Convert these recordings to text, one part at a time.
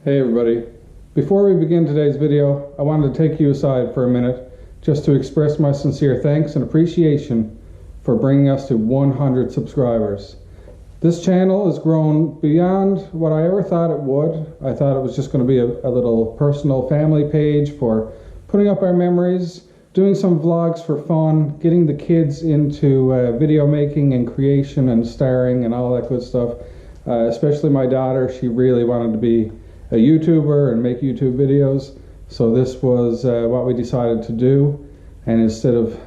Hey everybody, before we begin today's video, I wanted to take you aside for a minute just to express my sincere thanks and appreciation for bringing us to 100 subscribers. This channel has grown beyond what I ever thought it would. I thought it was just going to be a little personal family page for putting up our memories, doing some vlogs for fun, getting the kids into video making and creation and starring and all that good stuff. Especially my daughter, she really wanted to be a YouTuber and make YouTube videos, so this was what we decided to do. And instead of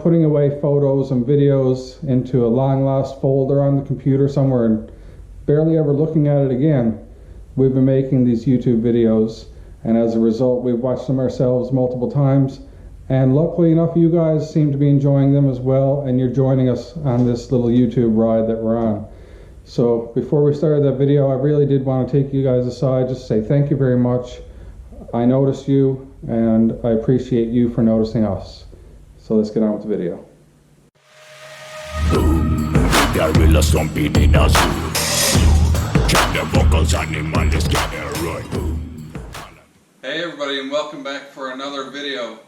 putting away photos and videos into a long lost folder on the computer somewhere and barely ever looking at it again, we've been making these YouTube videos, and as a result we've watched them ourselves multiple times, and luckily enough you guys seem to be enjoying them as well, and you're joining us on this little YouTube ride that we're on. So before we started that video, I really did want to take you guys aside just to say thank you very much. I noticed you, and I appreciate you for noticing us. So let's get on with the video. Boom, gorilla stomping in a zoo. Check the vocals, animals gather right. Boom. Hey everybody, and welcome back for another video.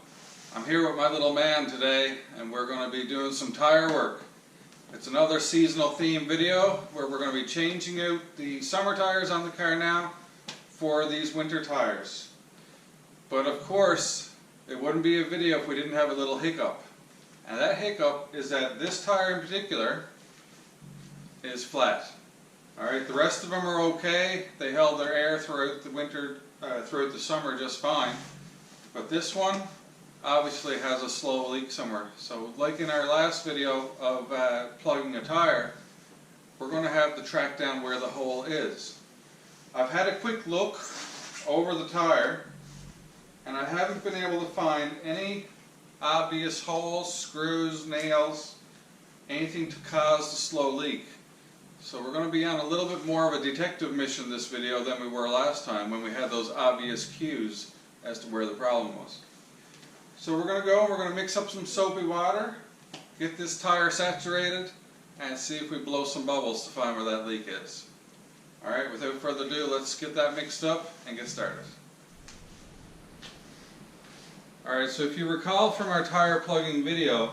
I'm here with my little man today, and we're going to be doing some tire work. It's another seasonal theme video where we're going to be changing out the summer tires on the car now for these winter tires. But of course, it wouldn't be a video if we didn't have a little hiccup. And that hiccup is that this tire in particular is flat. Alright, the rest of them are okay. They held their air throughout the winter, throughout the summer just fine. But this one obviously has a slow leak somewhere. So like in our last video of plugging a tire, we're going to have to track down where the hole is. I've had a quick look over the tire, and I haven't been able to find any obvious holes, screws, nails, anything to cause the slow leak. So we're going to be on a little bit more of a detective mission this video than we were last time when we had those obvious cues as to where the problem was. So we're going to mix up some soapy water, get this tire saturated, and see if we blow some bubbles to find where that leak is. Alright, without further ado, let's get that mixed up and get started. Alright, so if you recall from our tire plugging video,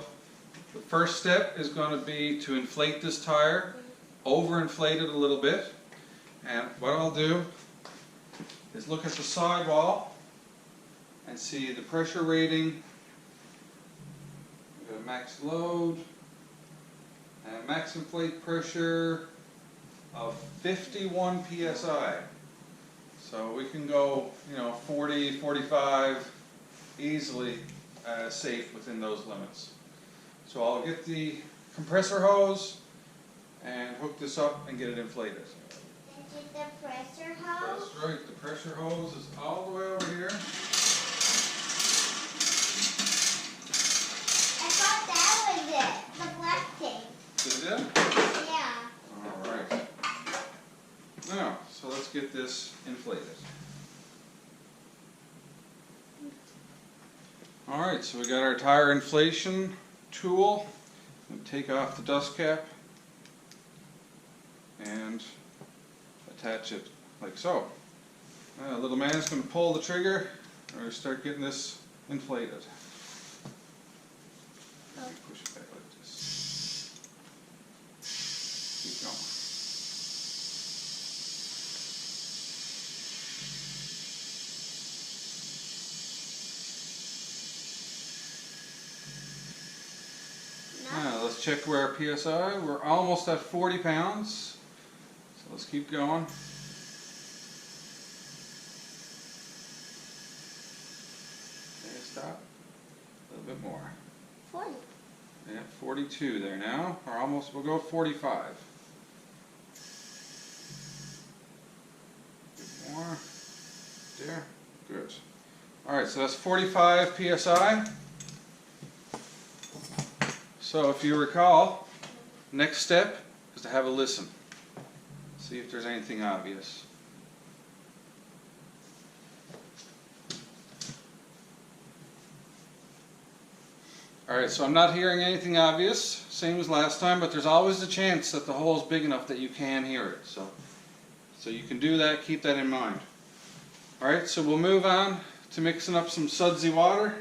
the first step is going to be to inflate this tire, overinflate it a little bit. And what I'll do is look at the sidewall and see the pressure rating. We've got max load and max inflate pressure of 51 psi. So we can go 40, 45 easily safe within those limits. So I'll get the compressor hose and hook this up and get it inflated. Is it the pressure hose? That's right, the pressure hose is all the way over here. The black tape. Is it? Yeah. Alright. Now, so let's get this inflated. Alright, so we got our tire inflation tool. We'll take off the dust cap and attach it like so. Now, little man's going to pull the trigger and we're going to start getting this inflated. Push it back like this. Keep going. Now let's check where our PSI. We're almost at 40 pounds. So let's keep going. Okay, stop. A little bit more. 40. Yeah, 42 there now. Or almost, we'll go 45. Get more. There. Good. Alright, so that's 45 psi. So if you recall, next step is to have a listen. See if there's anything obvious. Alright, so I'm not hearing anything obvious, same as last time, but there's always a chance that the hole is big enough that you can hear it. So you can do that, keep that in mind. Alright, so we'll move on to mixing up some sudsy water,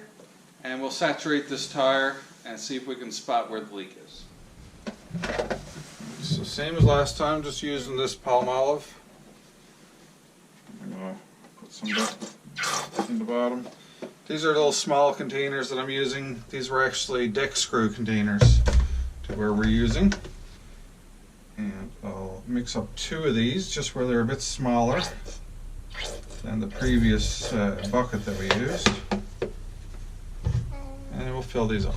and we'll saturate this tire and see if we can spot where the leak is. So same as last time, just using this Palmolive. I'm going to put some in the bottom. These are little small containers that I'm using. These were actually deck screw containers to where we're using. And I'll mix up 2 of these just where they're a bit smaller than the previous bucket that we used. And then we'll fill these up.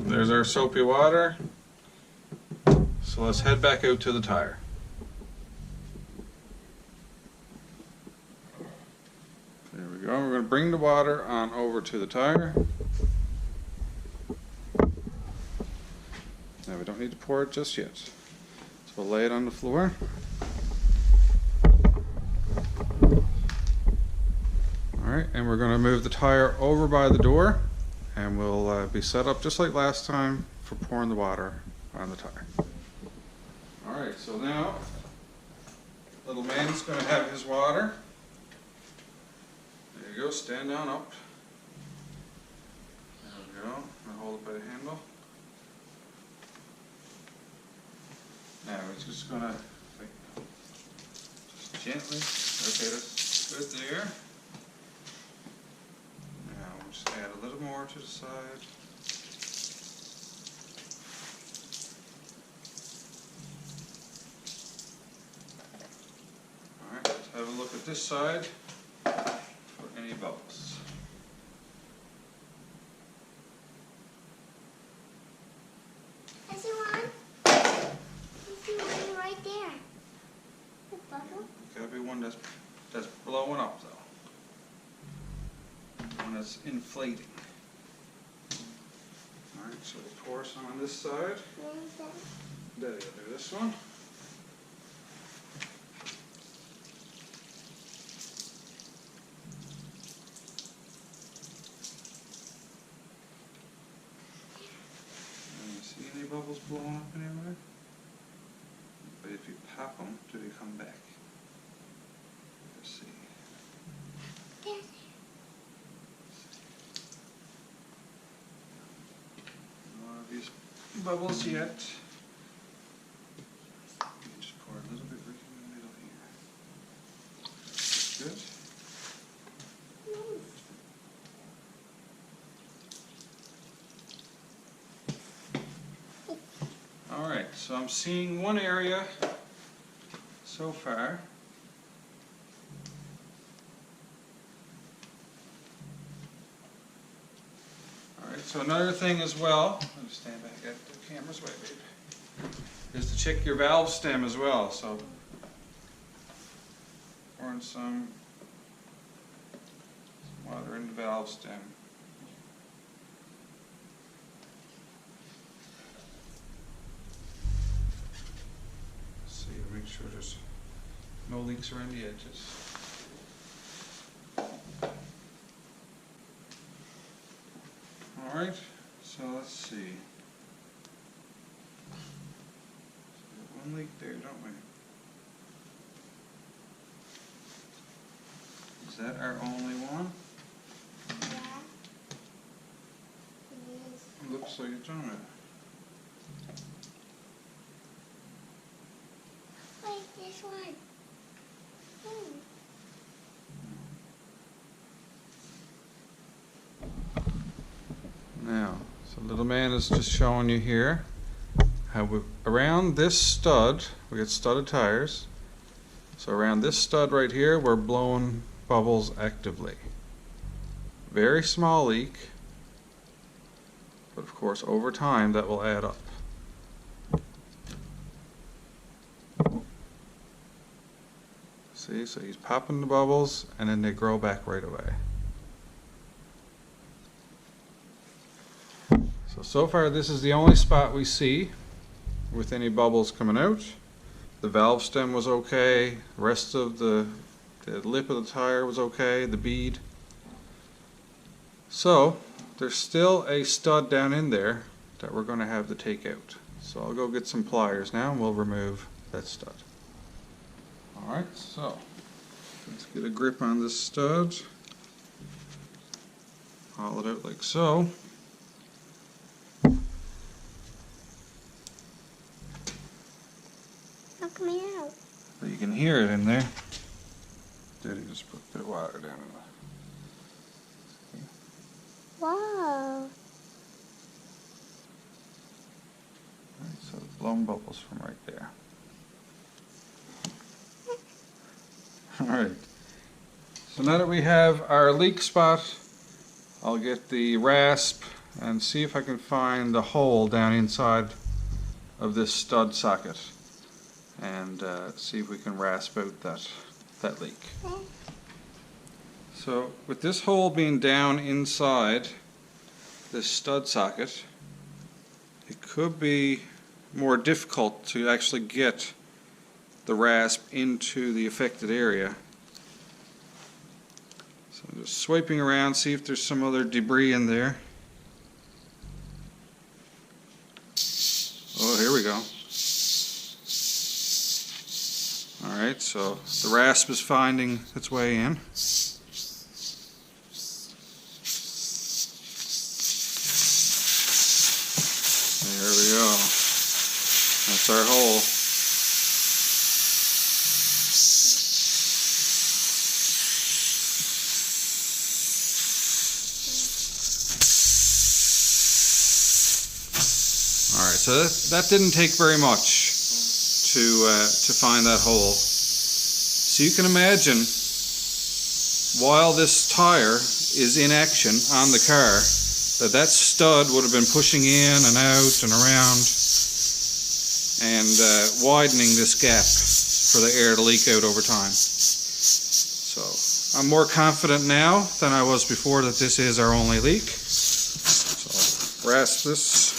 There's our soapy water. So let's head back out to the tire. There we go. We're going to bring the water on over to the tire. Now we don't need to pour it just yet. So we'll lay it on the floor. Alright, and we're going to move the tire over by the door, and we'll be set up just like last time for pouring the water on the tire. Alright, so now little man's going to have his water. There you go, stand down up. There we go, I'll hold it by the handle. Now we're just going to just gently, okay, that's good there. Now we'll just add a little more to the side. Alright, let's have a look at this side for any bubbles. I see one. I see one right there. The bubble. Gotta be one that's blowing up though. One that's inflating. Alright, so we'll pour some on this side. Where is that? There you go, do this one. And you see any bubbles blowing up anywhere? But if you pop them, do they come back? Let's see. There. None of these bubbles yet. Just pour a little bit right in the middle here. Good. Alright, so I'm seeing one area so far. Alright, so another thing as well, let me stand back at the camera's way, babe, is to check your valve stem as well. So, pouring some water in the valve stem. See, make sure there's no leaks around the edges. Alright, so let's see. So we got one leak there, don't we? Is that our only one? Yeah. It is. It looks like it's on it. Wait, this one. Now, so little man is just showing you here how around this stud, we get studded tires. So around this stud right here, we're blowing bubbles actively. Very small leak, but of course over time that will add up. See, so he's popping the bubbles and then they grow back right away. So far this is the only spot we see with any bubbles coming out. The valve stem was okay. The rest of the lip of the tire was okay. The bead. So there's still a stud down in there that we're going to have to take out. So I'll go get some pliers now and we'll remove that stud. Alright, so let's get a grip on this stud. Haul it out like so. Not coming out. So you can hear it in there. Daddy just put a bit of water down in there. Whoa. Alright, so it's blown bubbles from right there. Alright, so now that we have our leak spot, I'll get the rasp and see if I can find the hole down inside of this stud socket and see if we can rasp out that leak. So with this hole being down inside this stud socket, it could be more difficult to actually get the rasp into the affected area. So I'm just swiping around, see if there's some other debris in there. Oh, here we go. Alright, so the rasp is finding its way in. There we go. That's our hole. Alright, so that didn't take very much to find that hole. So you can imagine, while this tire is in action on the car, that stud would have been pushing in and out and around and widening this gap for the air to leak out over time. So I'm more confident now than I was before that this is our only leak. So I'll rasp this.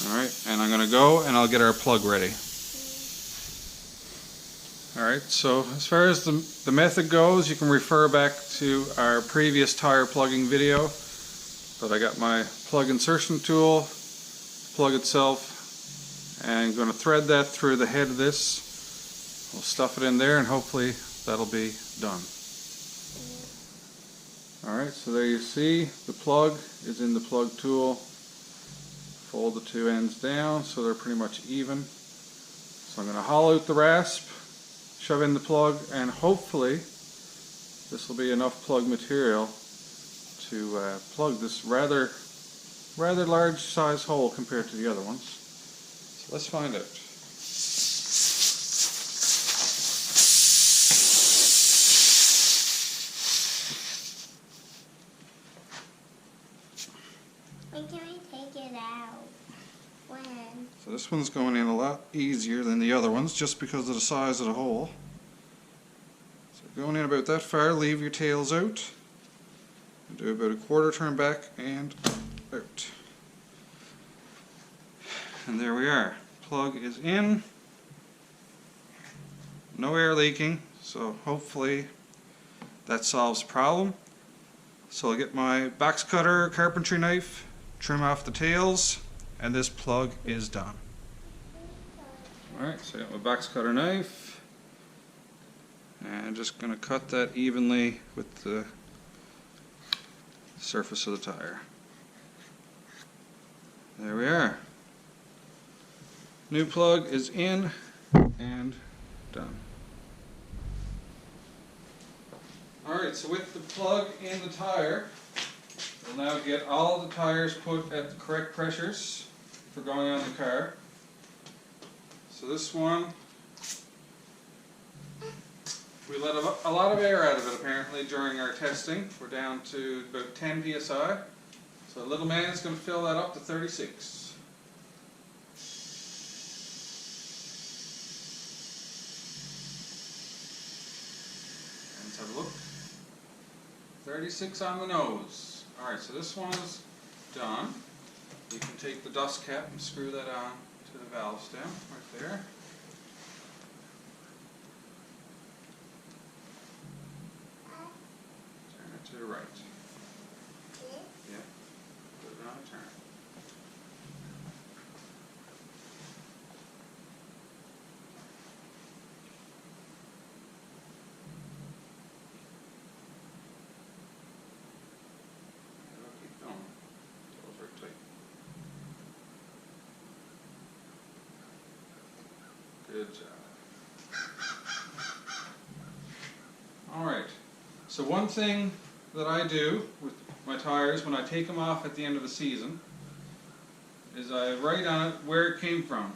Alright, and I'm going to go and I'll get our plug ready. Alright, so as far as the method goes, you can refer back to our previous tire plugging video. But I got my plug insertion tool, plug itself, and I'm going to thread that through the head of this. We'll stuff it in there and hopefully that'll be done. Alright, so there you see the plug is in the plug tool. Fold the two ends down so they're pretty much even. So I'm going to hollow out the rasp, shove in the plug, and hopefully this will be enough plug material to plug this rather large size hole compared to the other ones. So let's find out. When can we take it out? When? So this one's going in a lot easier than the other ones just because of the size of the hole. So going in about that far, leave your tails out. And do about a quarter turn back and out. And there we are. Plug is in. No air leaking, so hopefully that solves the problem. So I'll get my box cutter, carpentry knife, trim off the tails, and this plug is done. Alright, so I got my box cutter knife, and I'm just going to cut that evenly with the surface of the tire. There we are. New plug is in and done. Alright, so with the plug in the tire, we'll now get all of the tires put at the correct pressures for going on the car. So this one, we let a lot of air out of it apparently during our testing. We're down to about 10 psi. So the little man is going to fill that up to 36. And let's have a look. 36 on the nose. Alright, so this one is done. You can take the dust cap and screw that on to the valve stem right there. Turn it to the right. Yeah. Put it on and turn it. It'll keep going. Those are tight. Good job. Alright, so one thing that I do with my tires when I take them off at the end of the season is I write on it where it came from.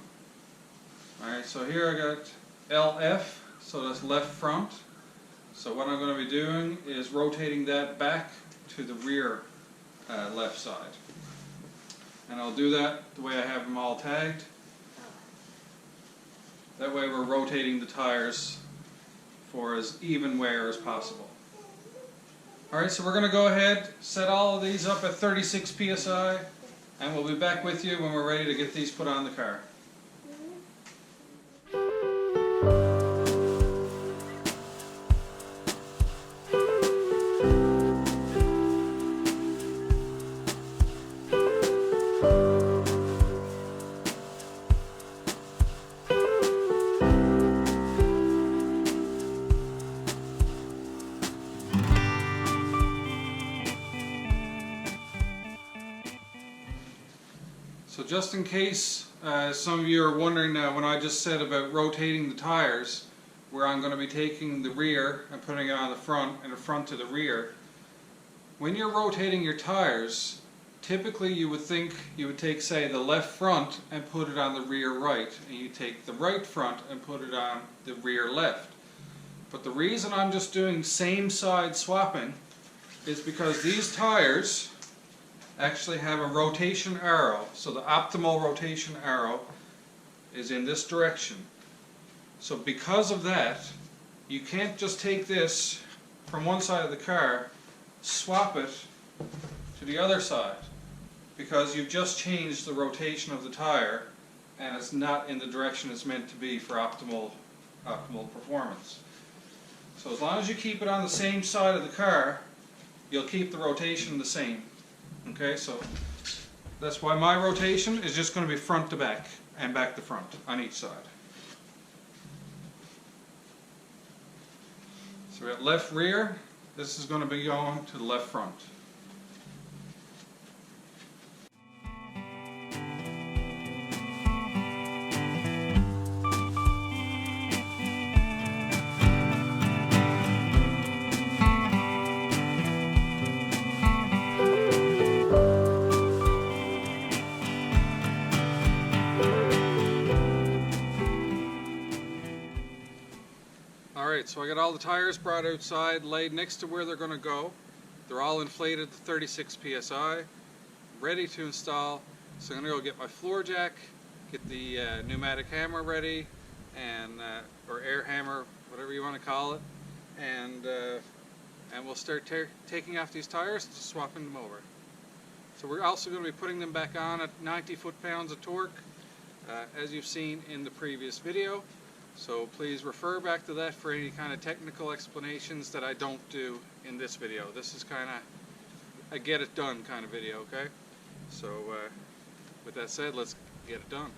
Alright, so here I got LF, so that's left front. So what I'm going to be doing is rotating that back to the rear left side. And I'll do that the way I have them all tagged. That way we're rotating the tires for as even wear as possible. Alright, so we're going to go ahead, set all of these up at 36 psi, and we'll be back with you when we're ready to get these put on the car. So just in case some of you are wondering when I just said about rotating the tires, where I'm going to be taking the rear and putting it on the front and the front to the rear, when you're rotating your tires, typically you would think you would take, say, the left front and put it on the rear right, and you take the right front and put it on the rear left. But the reason I'm just doing same side swapping is because these tires actually have a rotation arrow. So the optimal rotation arrow is in this direction. So because of that, you can't just take this from one side of the car, swap it to the other side, because you've just changed the rotation of the tire and it's not in the direction it's meant to be for optimal performance. So as long as you keep it on the same side of the car, you'll keep the rotation the same. Okay, so that's why my rotation is just going to be front to back and back to front on each side. So we got left rear, this is going to be going to the left front. Alright, so I got all the tires brought outside, laid next to where they're going to go. They're all inflated to 36 psi, ready to install. So I'm going to go get my floor jack, get the pneumatic hammer ready, and or air hammer, whatever you want to call it, and we'll start taking off these tires and swapping them over. So we're also going to be putting them back on at 90 foot-pounds of torque, as you've seen in the previous video. So please refer back to that for any kind of technical explanations that I don't do in this video. This is kind of a get it done kind of video, okay? So with that said, let's get it done.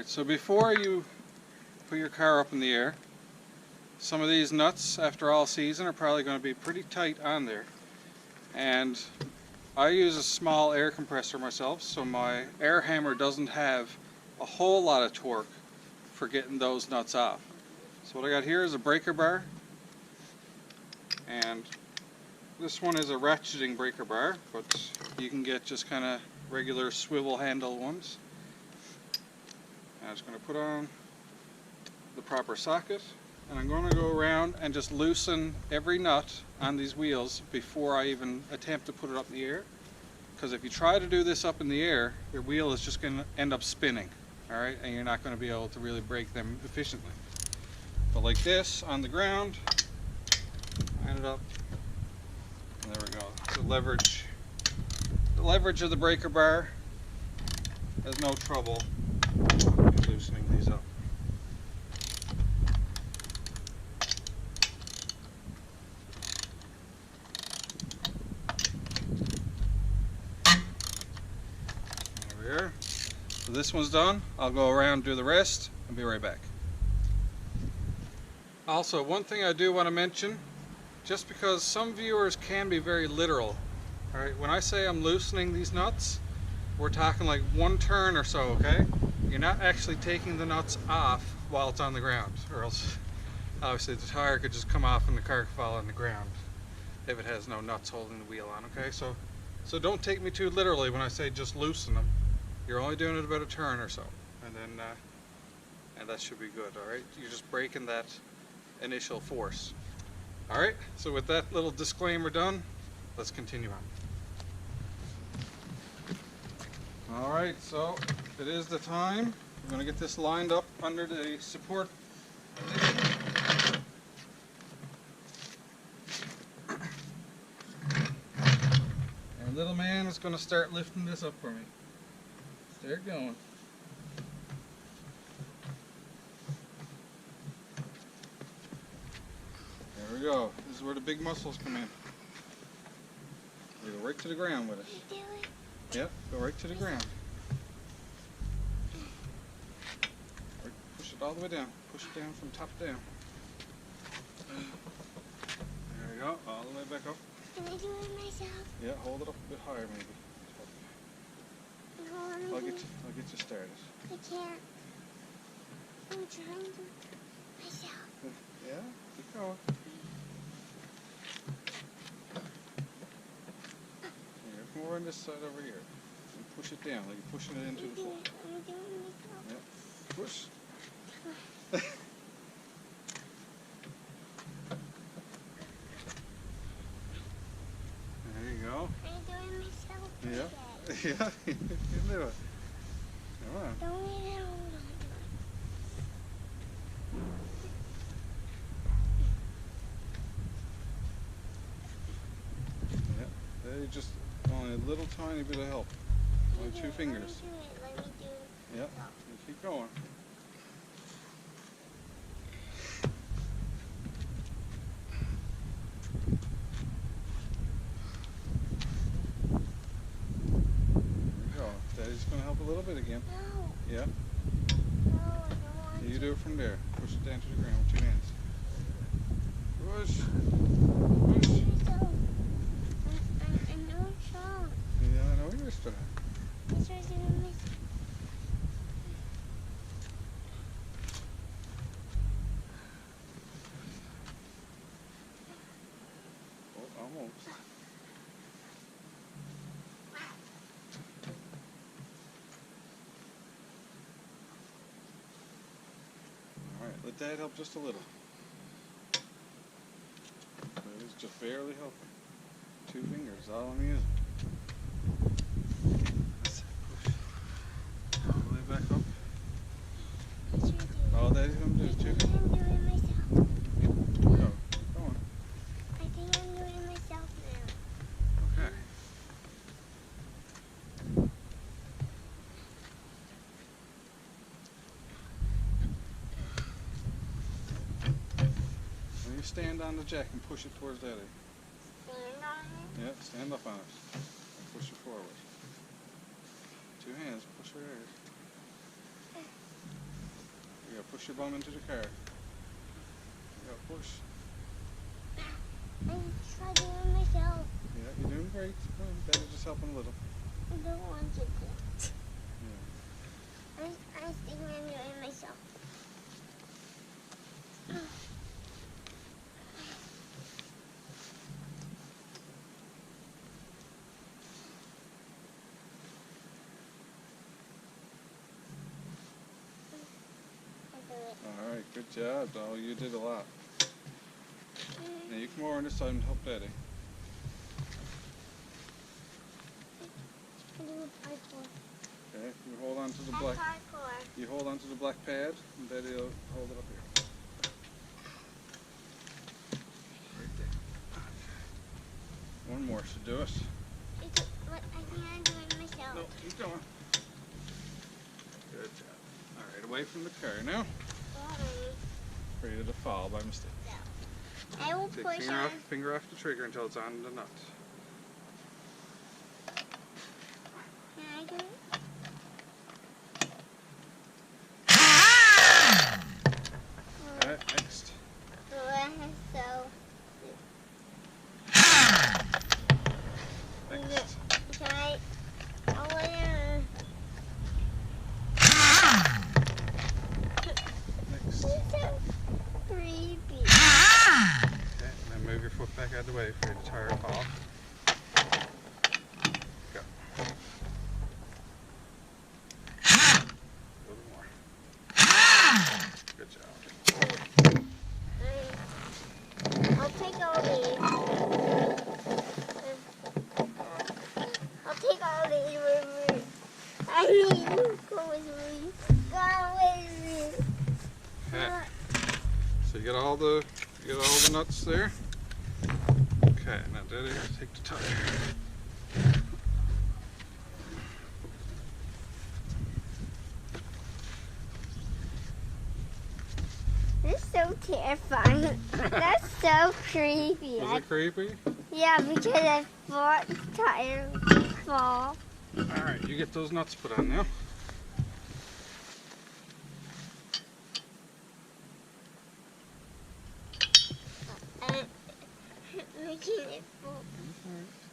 So before you put your car up in the air, some of these nuts after all season are probably going to be pretty tight on there. And I use a small air compressor myself, so my air hammer doesn't have a whole lot of torque for getting those nuts off. So what I got here is a breaker bar, and this one is a ratcheting breaker bar, but you can get just kind of regular swivel handle ones. I'm just going to put on the proper socket, and I'm going to go around and just loosen every nut on these wheels before I even attempt to put it up in the air. Because if you try to do this up in the air, your wheel is just going to end up spinning, all right, and you're not going to be able to really brake them efficiently. But like this on the ground, line it up, and there we go. So the leverage of the breaker bar, there's no trouble in loosening these up. There we are. So this one's done. I'll go around and do the rest and be right back. Also, one thing I do want to mention, just because some viewers can be very literal. All right, when I say I'm loosening these nuts, we're talking like one turn or so, okay? You're not actually taking the nuts off while it's on the ground, or else obviously the tire could just come off and the car could fall on the ground if it has no nuts holding the wheel on, okay? So don't take me too literally when I say just loosen them. You're only doing it about a turn or so, and then and that should be good, all right? You're just breaking that initial force. All right, so with that little disclaimer done, let's continue on. All right, so it is the time. I'm going to get this lined up under the support. Our little man is going to start lifting this up for me. Start going. There we go. This is where the big muscles come in. You go right to the ground with it. Yep, go right to the ground. Push it all the way down. Push it down from top down. There we go. All the way back up. Can I do it myself? Yeah, hold it up a bit higher maybe. No, I'll get you started. I can't. I'm trying to myself. Yeah, keep going. Here, come over on this side over here. And push it down, like you're pushing it into the floor. I'm doing it myself. Yep. Push. There you go. I'm doing it myself. Yeah. Okay. Yeah, you can do it. Come on. Don't need to hold on. Yeah. There you just only a little tiny bit of help. Only two fingers. Let me do it. Yep. You keep going. Daddy's going to help a little bit again. No. Yeah. No, I don't want You to. do it from there. Push it down to the ground with two hands. Push. Push. Myself. I know I'm strong. Yeah, I know you're strong. I try to do it myself. Oh, almost. Alright, let Dad help just a little. He's just barely helping. Two fingers, all I'm using. That's it, push. All the way back up. I try to do it. All Daddy's going to do is two I think I'm doing it myself. Go. Keep going. I think I'm doing it myself now. Okay. When you stand on the jack and push it towards Daddy. Stand on it. Yeah, stand up on it. And push it forward. Two hands, push her ears. You gotta push your bum into the car. You gotta push. I try doing it myself. Yeah, you're doing great. Come on, Daddy's just helping a little. I don't want to do it. Yeah. I think I'm doing it myself. Alright, good job, doll. You did a lot. Now you come over on this side and help Daddy. Okay, you hold on to the black. You hold on to the black pad, and Daddy will hold it up here. Right there. One more should do it. I can't do it myself. No, keep going. Good job. Alright, away from the car now. Ready to fall by mistake. I will Take push finger off the trigger until it's on the nut. Can I do it? Alright, next. Next. Can I? Oh, yeah. Next. It's so creepy. Okay, now move your foot back out of the way for your tire to fall. Go. A little more. Good job. I'll take all these. I'll take all these with me. I need you. Go with me. Go with me. Okay. So you got all the nuts there. Okay, now Daddy, take the tire. This is so terrifying. That's so creepy. Was it creepy? Yeah, because I thought the tire would fall. Alright, you get those nuts put on now. I'm making it fall.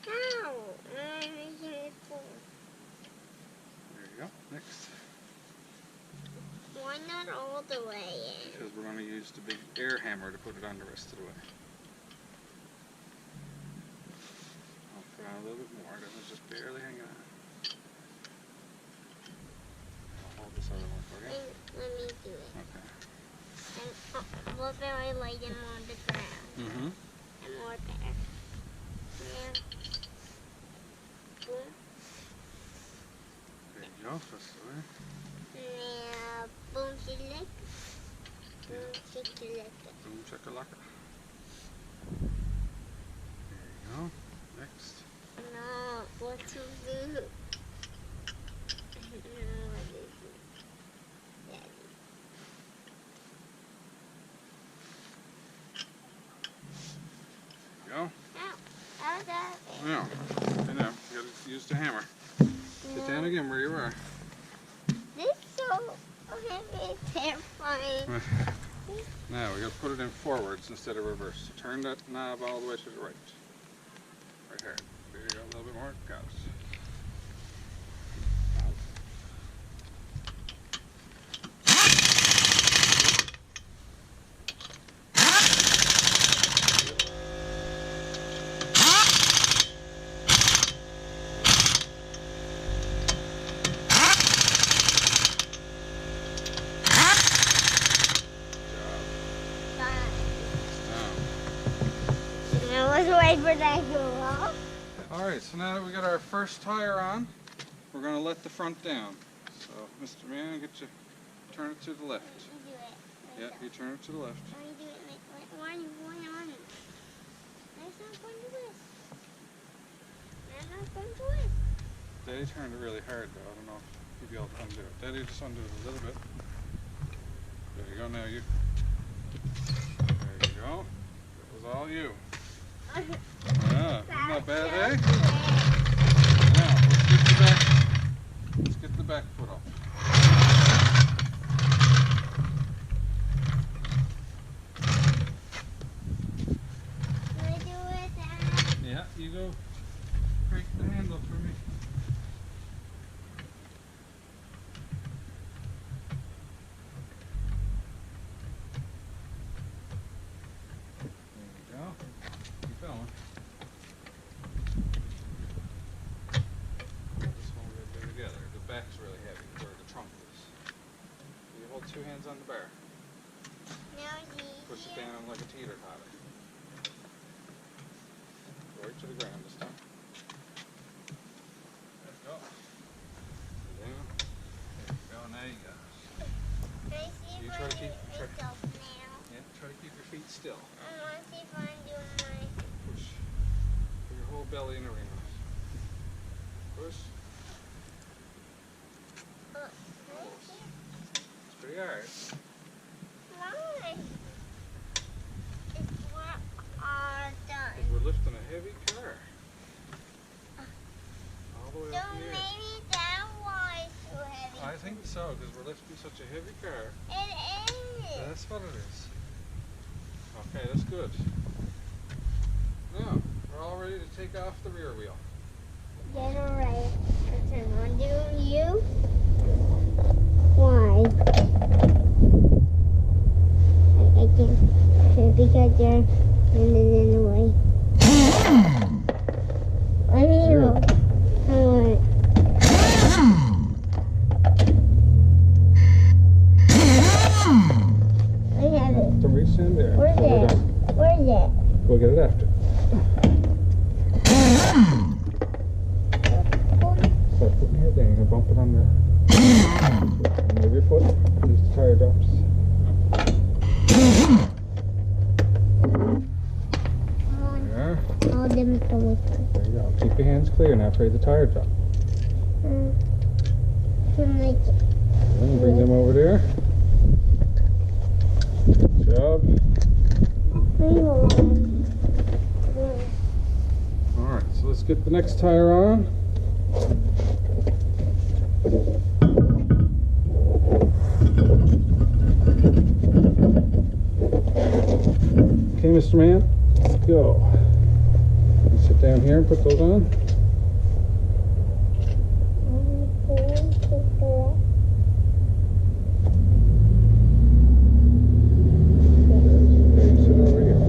How? I'm making it fall. There you go. Next. Why not all the way in? Because we're going to use the big air hammer to put it on the rest of the way. I'll put on a little bit more. That was just barely hanging on. I'll hold this other one for you. Let me do it. Okay. And we'll very light them on the ground. Mm-hmm. And more there. Yeah. Boom. There you go. That's the way. Now, boom, select. Boom, select. Boom, chakalaka. There you go. Next. No, what to do? No, what to do? Daddy. There you go. How's that? Now, you know, you got to use the hammer. Sit down again where you were. This is so heavy, terrifying. Now we got to put it in forwards instead of reverse. So turn that knob all the way to the right. Right here. There you go. A little bit more. Got it. I was waiting for that to go off. Alright, so now that we got our first tire on, we're going to let the front down. So, Mr. Man, turn it to the left. You do it. Yeah, you turn it to the left. Why you do it? Why are you going on it? That's not going to twist. That's not going to twist. Daddy turned it really hard though. I don't know if you'll be able to undo it. Daddy, just undo it a little bit. There you go. Now you. There you go. That was all you. Yeah, isn't that bad, eh? Now, let's get the back foot up. Can I do it, Dad? Yeah, you go break the handle for me. There you go. Keep going. This one we're going to do together. The back's really heavy where the trunk is. You hold two hands on the bar. Push it down like a teeter-totter. Right to the ground this time. There you go. Down. There you go. Now you got it. You try to keep try to keep your feet still. I want to see if I'm doing my... Push. Put your whole belly in the ring. Push. It's pretty hard. Why? It's what are done. Because we're lifting a heavy car. All the way So up in the air. maybe that why it's so heavy. I think so, because we're lifting such a heavy car. It is. That's what it is. Okay, that's good. Now, we're all ready to take off the rear wheel. Get it right. Turn on to you. Why? I can't. Because you're in the way. I need you. I want I have it. So reach in there. Where's it? Where's it? We'll get it after. So put your head down, you're going to bump it on there. Move your foot, use the tire drops. There. All them coming. There you go. Keep your hands clear now for the tire drop. Like And bring them over there. Good job. Alright, so let's get the next tire on. Okay, Mr. Man, let's go. You sit down here and put those on. There, you sit over here.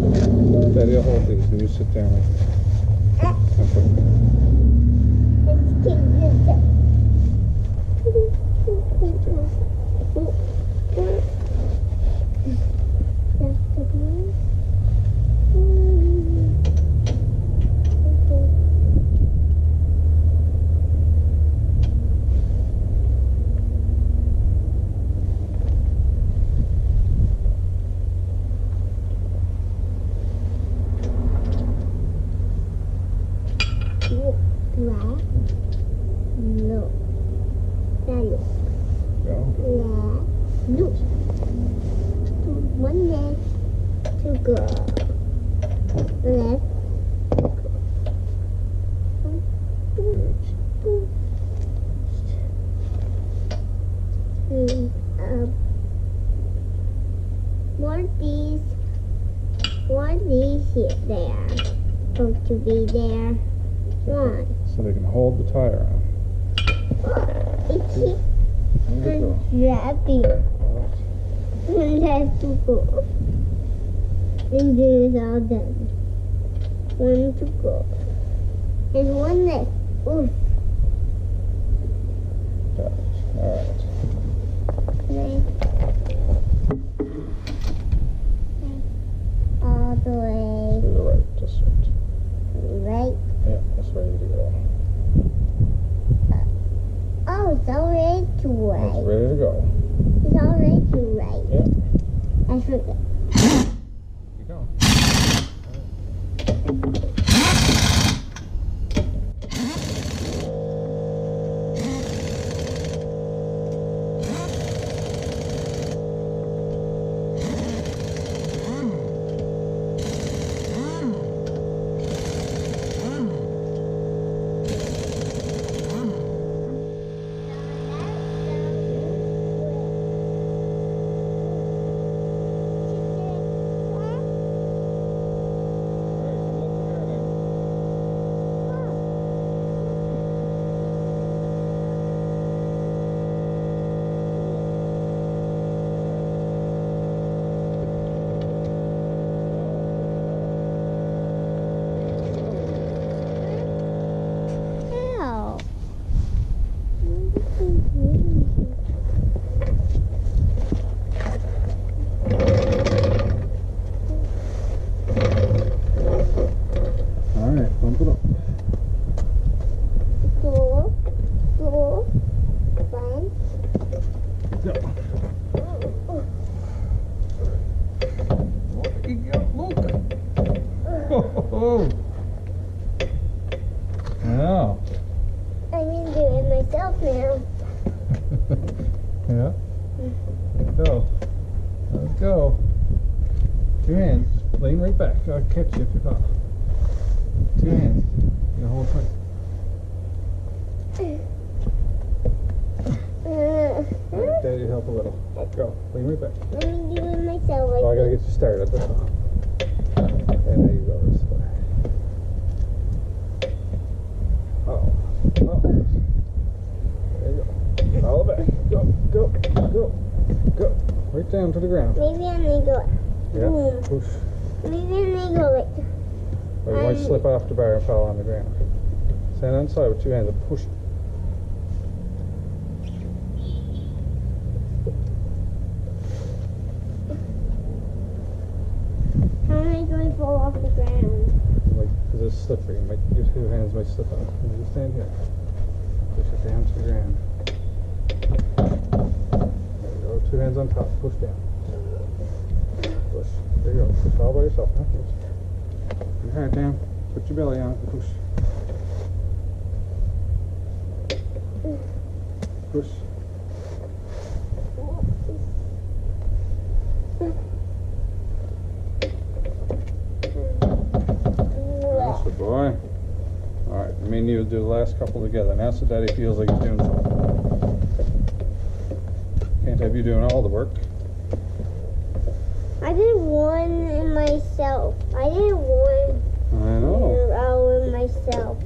Daddy will hold these and you sit down right there. And put One leg to go. Left. One of these here, they are supposed to be there. One. so they can hold the tire on. It's here. There you go. Grabbing. One has to go. And then it's all done. One to go. And one left. Oof. Alright. All the way To the right, just right. right. Yeah, that's ready to go. Oh, it's already to It's right. ready to go. It's already to right. Yep. I forgot. You go. myself now. Yeah. Let's go. Let's go. Two hands. Lean right back. I'll catch you if you fall. Two hands. You hold tight. Alright, Daddy, help a little. Go. Lean right back. Let me do it myself. Oh, I gotta get you started. That's all. Okay, there you go. This way. Oh. Oh. There you go. Follow back. Go. Go. Go. Go. Right down to the ground. Maybe I need to go. Yeah. Boom. Push. Maybe I need to go like. Or you might slip off the bar and fall on the ground. Stand on the side with two hands and push. How am I going to fall off the ground? Because it's slippery. Your two hands might slip off. You just stand here. Push it down to the ground. There you go. Two hands on top. Push down. Push. There you go. Push all by yourself. Huh? Push your head down. Put your belly on and push. Push. That's the boy. Alright, I mean you do the last couple together. Now so Daddy feels like he's doing something. Can't have you doing all the work. I did one in myself. I did one I know. in myself.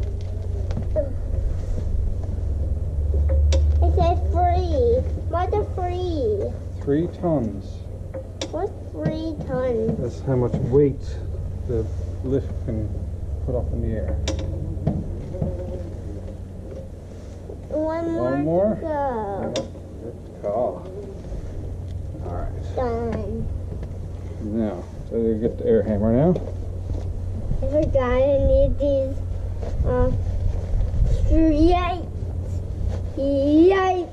It says free. What's a free? 3 tons. What's 3 tons? That's how much weight the lift can put up in the air. One more. One more? To go. Good call. Alright. Done. Now, so you get the air hammer now. I forgot I need these. Yikes! Yikes!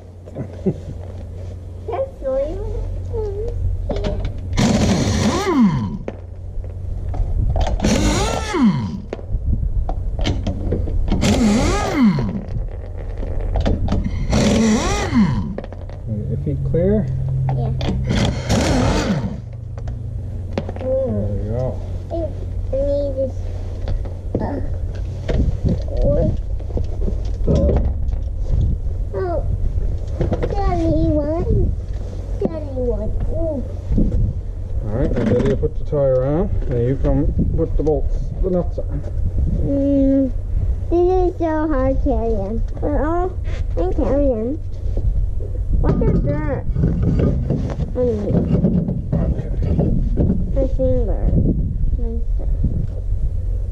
That's really Your feet clear? Yeah. There you go. I need this. Oh, Daddy one. Daddy one. Ooh. Alright, now Daddy will put the tire on, and you come put the bolts, the nuts on. This is so hard carrying. But oh, I'm carrying. What's your dirt? Okay. My finger.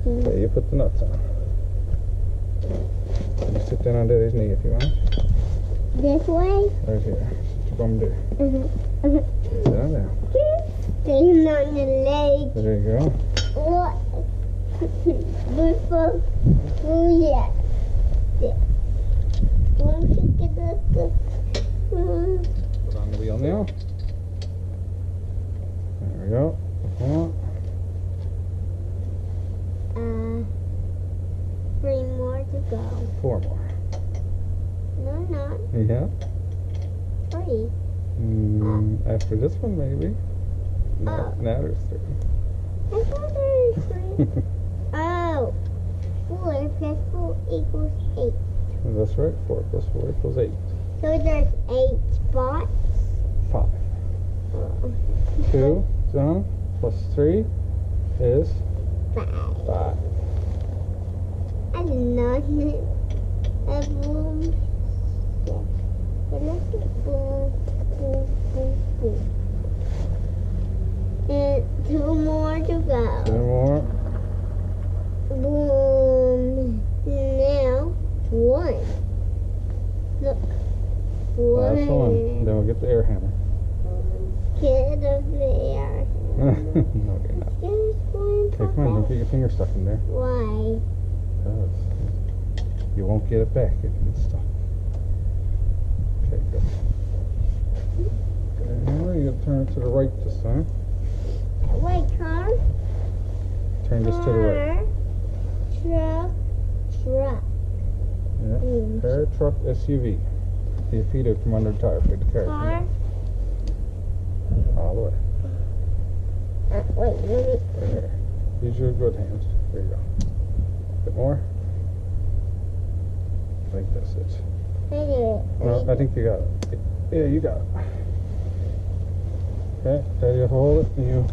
Okay, you put the nuts on. You sit down on Daddy's knee if you want. This way? Right here. Sit your bum there. Uh-huh. Sit down there. Staying on the leg. There you go. What? Before, oh yeah. Put on the wheel now. There we go. Uh-huh. 3 more to go. 4 more. No, not Yeah. 3. After this one, maybe. No, Oh. now there's 3. I thought there was 3. Oh. 4 plus 4 equals 8. That's right. 4 plus 4 equals 8. So there's 8 spots. 5. 2 done plus 3 is 5. 5. I did not know. A boom. And that's a boom, boom, boom, boom. And 2 more to go. 2 more. Boom. Now, 1. Look. 1. Last one. Then we'll get the air hammer. Get up there. No, you're not. Just one Okay, come on. Don't get your finger stuck in there. Why? Because you won't get it back if you get stuck. Okay, good. Okay, now you gotta turn it to the right this time. Wait, car? Turn this to the right. Car, truck, truck. Yeah. Car, truck, SUV. Your feet out from under the tire. Put the car. Car. All the way. Wait, let me. Right there. Use your good hands. There you go. Bit more. Like this. It's. I do it. No, I think you got it. Yeah, you got it. Okay, Daddy will hold it and you.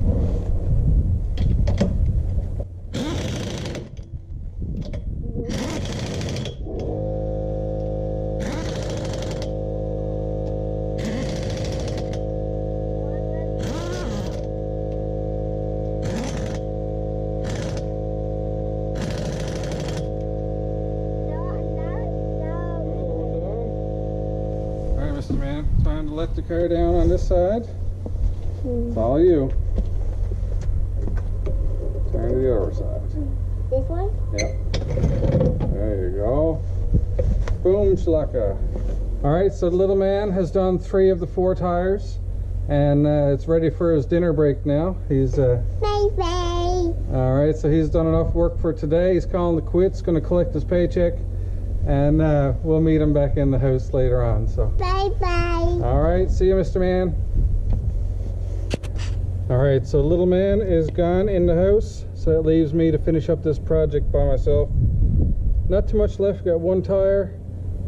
Alright, Mr. Man, time to let the car down on this side. It's all you. Turn to the other side. This one? Yep. There you go. Boom shlaka. Alright, so the little man has done 3 of the 4 tires. And it's ready for his dinner break now. He's Bye-bye. alright, so he's done enough work for today. He's calling the quits, gonna collect his paycheck. And we'll meet him back in the house later on. So Bye-bye. alright, see you, Mr. Man. Alright, so little man is gone in the house, so that leaves me to finish up this project by myself. Not too much left, got 1 tire,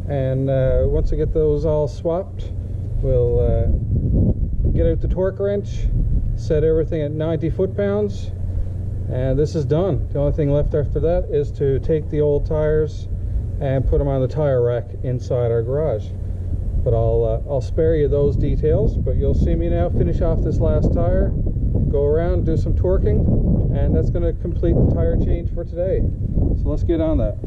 and once I get those all swapped, we'll get out the torque wrench, set everything at 90 foot-pounds, and this is done. The only thing left after that is to take the old tires and put them on the tire rack inside our garage. But I'll spare you those details, but you'll see me now finish off this last tire, go around, do some torquing, and that's going to complete the tire change for today. So let's get on that.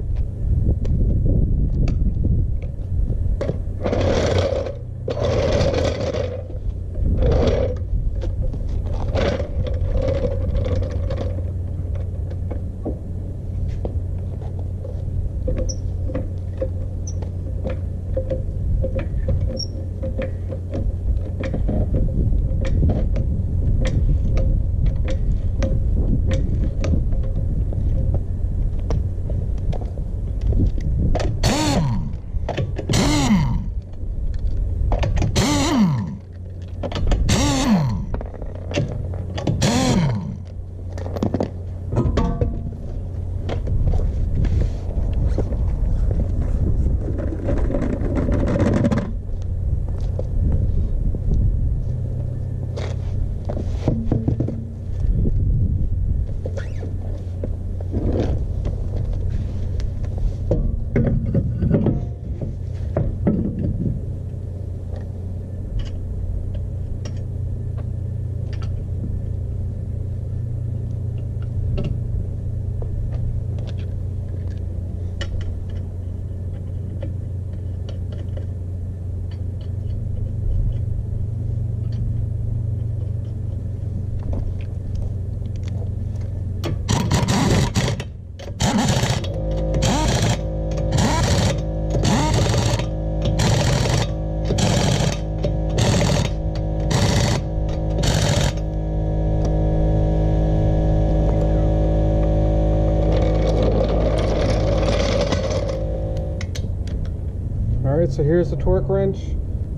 Alright, so here's the torque wrench.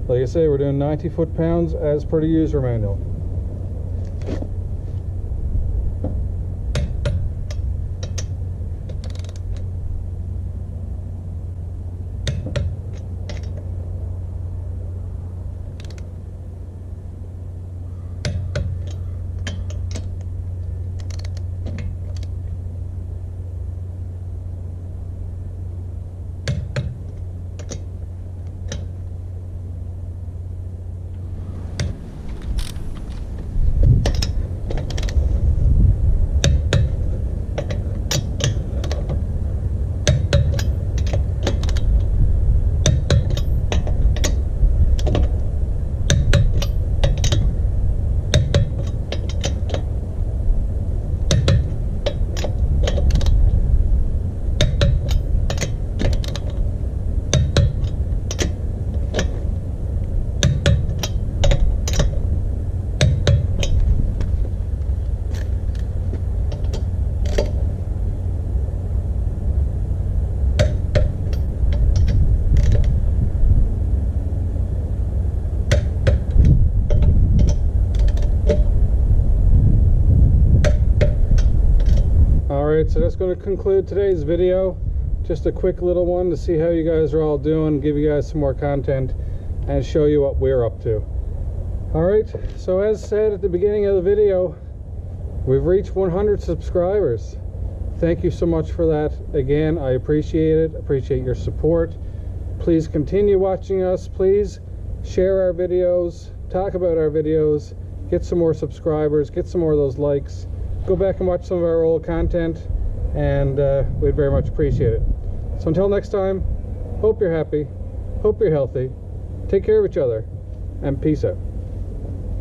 Like I say, we're doing 90 foot-pounds as per the user manual. Alright, so that's going to conclude today's video. Just a quick little one to see how you guys are all doing, give you guys some more content, and show you what we're up to. Alright, so as said at the beginning of the video, we've reached 100 subscribers. Thank you so much for that. Again, I appreciate it. Appreciate your support. Please continue watching us. Please share our videos, talk about our videos, get some more subscribers, get some more of those likes. Go back and watch some of our old content, and we'd very much appreciate it. So until next time, hope you're happy, hope you're healthy, take care of each other, and peace out.